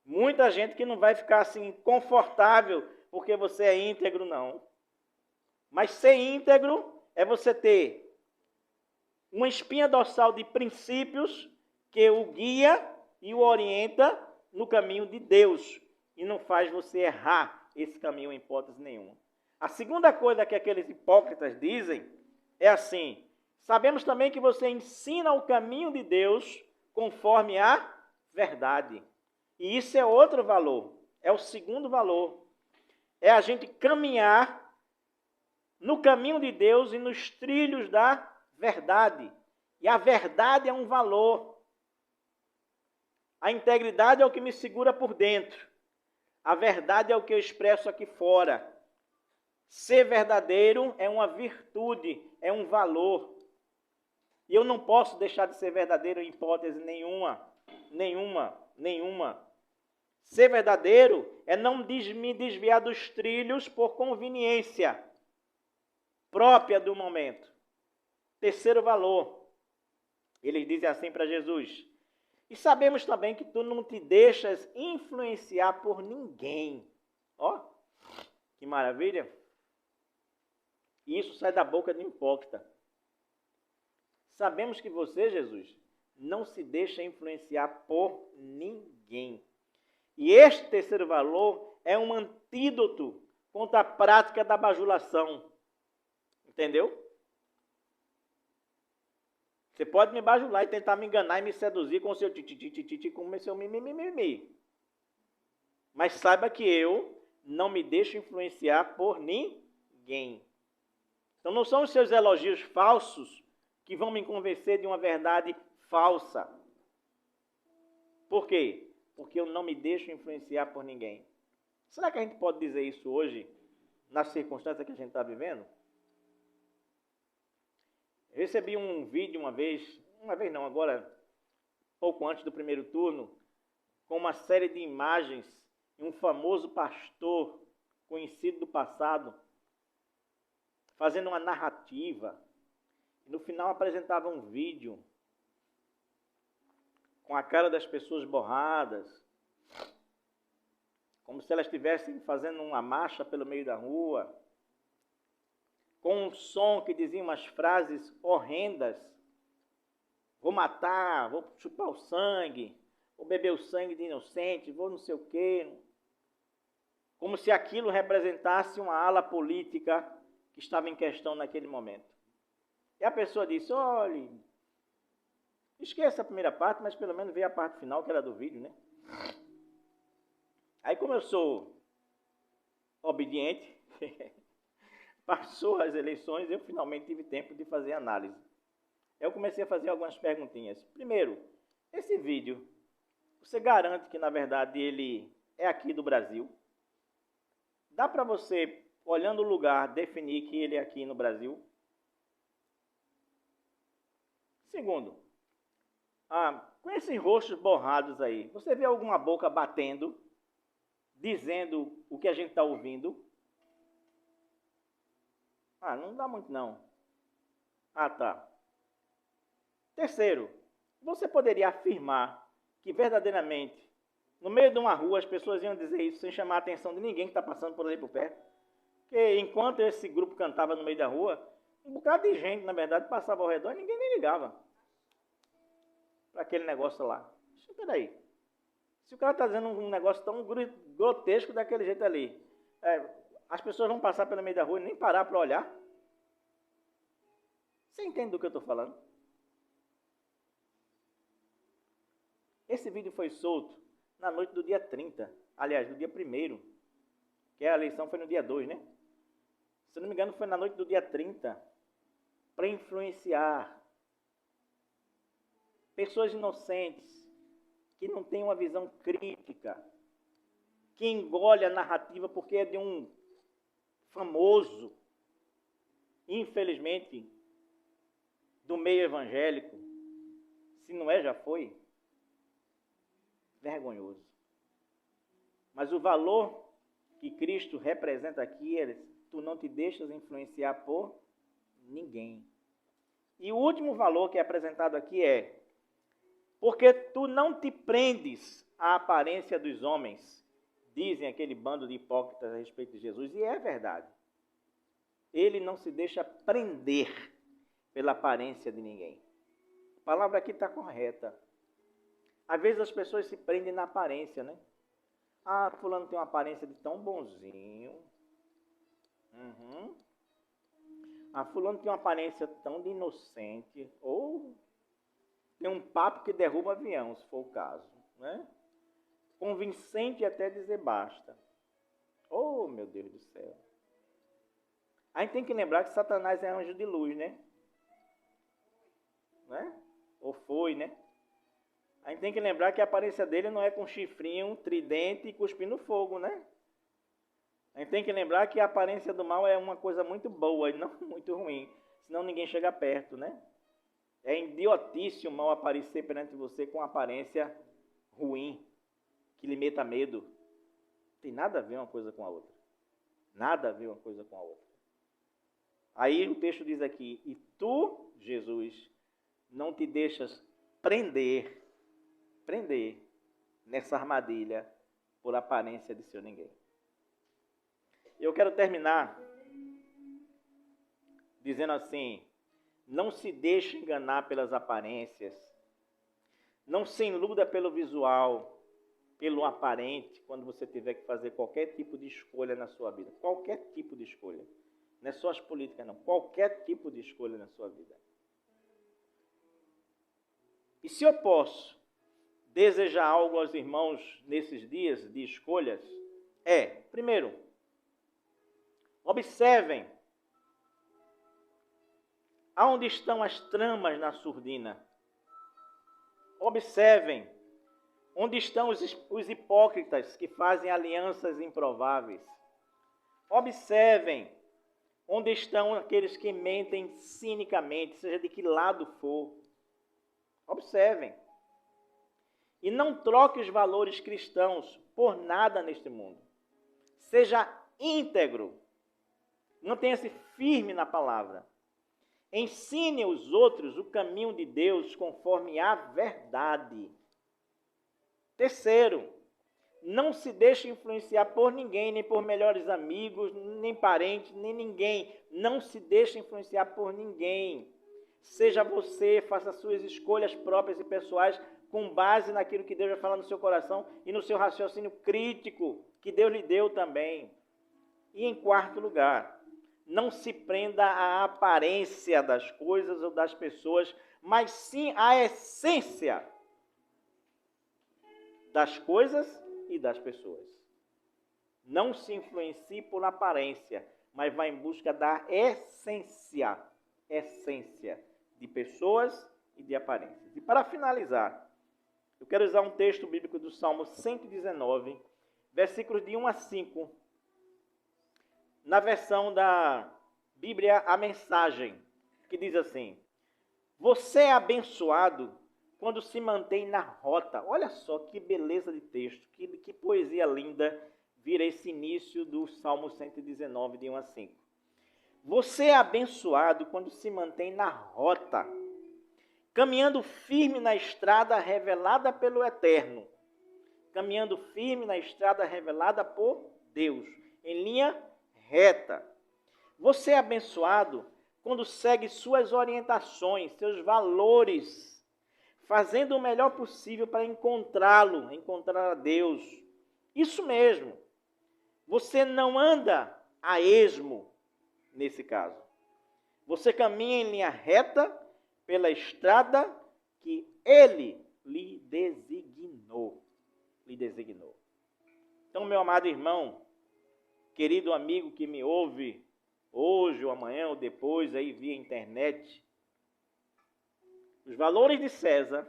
Muita gente que não vai ficar assim confortável porque você é íntegro, não. Mas ser íntegro é você ter uma espinha dorsal de princípios que o guia e o orienta no caminho de Deus e não faz você errar esse caminho em hipótese nenhuma. A segunda coisa que aqueles hipócritas dizem é assim: sabemos também que você ensina o caminho de Deus conforme a verdade. E isso é outro valor, é o segundo valor. É a gente caminhar no caminho de Deus e nos trilhos da verdade. E a verdade é um valor. A integridade é o que me segura por dentro. A verdade é o que eu expresso aqui fora. Ser verdadeiro é uma virtude, é um valor. E eu não posso deixar de ser verdadeiro em hipótese nenhuma. Ser verdadeiro é não me desviar dos trilhos por conveniência própria do momento. Terceiro valor, eles dizem assim para Jesus: e sabemos também que tu não te deixas influenciar por ninguém. Ó, que maravilha. Isso sai da boca de um hipócrita. Sabemos que você, Jesus, não se deixa influenciar por ninguém. E este terceiro valor é um antídoto contra a prática da bajulação. Entendeu? Você pode me bajular e tentar me enganar e me seduzir com o seu titi, com o seu mimimi. Mas saiba que eu não me deixo influenciar por ninguém. Então não são os seus elogios falsos que vão me convencer de uma verdade falsa. Por quê? Porque eu não me deixo influenciar por ninguém. Será que a gente pode dizer isso hoje, na circunstância que a gente está vivendo? Eu recebi um vídeo uma vez não, agora, pouco antes do primeiro turno, com uma série de imagens de um famoso pastor conhecido do passado, fazendo uma narrativa. No final apresentava um vídeo com a cara das pessoas borradas, como se elas estivessem fazendo uma marcha pelo meio da rua, com um som que dizia umas frases horrendas: vou matar, vou chupar o sangue, vou beber o sangue de inocente, vou não sei o quê. Como se aquilo representasse uma ala política que estava em questão naquele momento. E a pessoa disse: olhe, esqueça a primeira parte, mas pelo menos veja a parte final, que era do vídeo, né? Aí, como eu sou obediente, passou as eleições, eu finalmente tive tempo de fazer análise. Eu comecei a fazer algumas perguntinhas. Primeiro, esse vídeo, você garante que, na verdade, ele é aqui do Brasil? Dá para você, olhando o lugar, definir que ele é aqui no Brasil? Segundo, com esses rostos borrados aí, você vê alguma boca batendo, dizendo o que a gente está ouvindo? Não dá muito não. Tá. Terceiro, você poderia afirmar que verdadeiramente, no meio de uma rua, as pessoas iam dizer isso sem chamar a atenção de ninguém que está passando por ali por perto? Porque enquanto esse grupo cantava no meio da rua, um bocado de gente, na verdade, passava ao redor e ninguém nem ligava para aquele negócio lá. Peraí, se o cara está dizendo um negócio tão grotesco daquele jeito ali, as pessoas vão passar pelo meio da rua e nem parar para olhar? Você entende do que eu estou falando? Esse vídeo foi solto na noite do dia 30, aliás, do dia 1º, que a eleição foi no dia 2, né? Se não me engano, foi na noite do dia 30, para influenciar pessoas inocentes, que não têm uma visão crítica, que engole a narrativa porque é de um famoso, infelizmente, do meio evangélico, se não é, já foi, vergonhoso. Mas o valor que Cristo representa aqui é: tu não te deixas influenciar por ninguém. E o último valor que é apresentado aqui é: porque tu não te prendes à aparência dos homens, dizem aquele bando de hipócritas a respeito de Jesus, e é verdade. Ele não se deixa prender pela aparência de ninguém. A palavra aqui está correta. Às vezes as pessoas se prendem na aparência, né? Ah, fulano tem uma aparência de tão bonzinho. Ah, fulano tem uma aparência tão de inocente. Ou tem um papo que derruba avião, se for o caso, né? Convincente até dizer basta. Oh, meu Deus do céu. A gente tem que lembrar que Satanás é anjo de luz, né? Ou foi, né? A gente tem que lembrar que a aparência dele não é com chifrinho, tridente e cuspindo fogo, né? A gente tem que lembrar que a aparência do mal é uma coisa muito boa e não muito ruim. Senão ninguém chega perto, né? É idiotice o mal aparecer perante você com aparência ruim, que lhe meta medo. Não tem nada a ver uma coisa com a outra. Nada a ver uma coisa com a outra. Aí o texto diz aqui: e tu, Jesus, não te deixas prender nessa armadilha por aparência de seu ninguém. Eu quero terminar dizendo assim: não se deixe enganar pelas aparências, não se iluda pelo visual, pelo aparente, quando você tiver que fazer qualquer tipo de escolha na sua vida. Qualquer tipo de escolha. Não é só as políticas, não. Qualquer tipo de escolha na sua vida. E se eu posso desejar algo aos irmãos nesses dias de escolhas, primeiro, observem aonde estão as tramas na surdina. Observem onde estão os hipócritas que fazem alianças improváveis. Observem onde estão aqueles que mentem cinicamente, seja de que lado for. Observem. E não troque os valores cristãos por nada neste mundo. Seja íntegro. Mantenha-se firme na palavra. Ensine os outros o caminho de Deus conforme a verdade. Terceiro, não se deixe influenciar por ninguém, nem por melhores amigos, nem parentes, nem ninguém. Não se deixe influenciar por ninguém. Seja você, faça suas escolhas próprias e pessoais com base naquilo que Deus vai falar no seu coração e no seu raciocínio crítico que Deus lhe deu também. E em quarto lugar, não se prenda à aparência das coisas ou das pessoas, mas sim à essência das coisas e das pessoas. Não se influencie por aparência, mas vá em busca da essência de pessoas e de aparências. E para finalizar, eu quero usar um texto bíblico do Salmo 119, versículos de 1 a 5, na versão da Bíblia, a Mensagem, que diz assim: você é abençoado quando se mantém na rota. Olha só que beleza de texto, que poesia linda vira esse início do Salmo 119, de 1 a 5. Você é abençoado quando se mantém na rota, caminhando firme na estrada revelada pelo Eterno, caminhando firme na estrada revelada por Deus, em linha reta. Você é abençoado quando segue suas orientações, seus valores, fazendo o melhor possível para encontrá-lo, encontrar a Deus. Isso mesmo. Você não anda a esmo nesse caso. Você caminha em linha reta pela estrada que Ele lhe designou. Então, meu amado irmão, querido amigo que me ouve hoje ou amanhã ou depois aí via internet, os valores de César,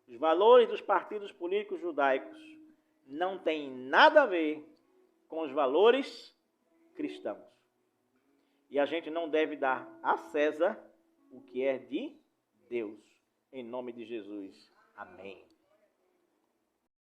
os valores dos partidos políticos judaicos não têm nada a ver com os valores cristãos. E a gente não deve dar a César o que é de Deus. Em nome de Jesus. Amém.